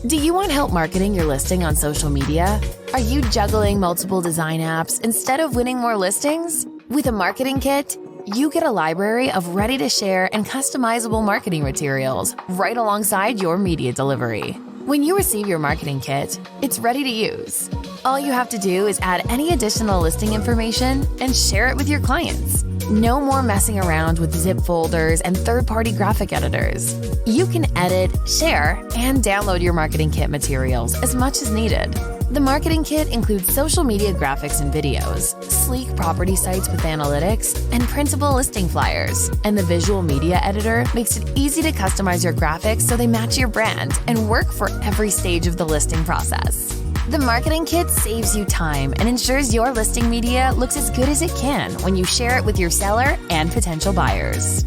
Do you want help marketing your listing on social media? Are you juggling multiple design apps instead of winning more listings? With a marketing kit, you get a library of ready-to-share and customizable marketing materials right alongside your media delivery. When you receive your marketing kit, it's ready to use. All you have to do is add any additional listing information and share it with your clients. No more messing around with zip folders and third-party graphic editors. You can edit, share, and download your marketing kit materials as much as needed. The marketing kit includes social media graphics and videos, sleek property sites with analytics, and printable listing flyers. And the visual media editor makes it easy to customize your graphics so they match your brand and work for every stage of the listing process. The marketing kit saves you time and ensures your listing media looks as good as it can when you share it with your seller and potential buyers.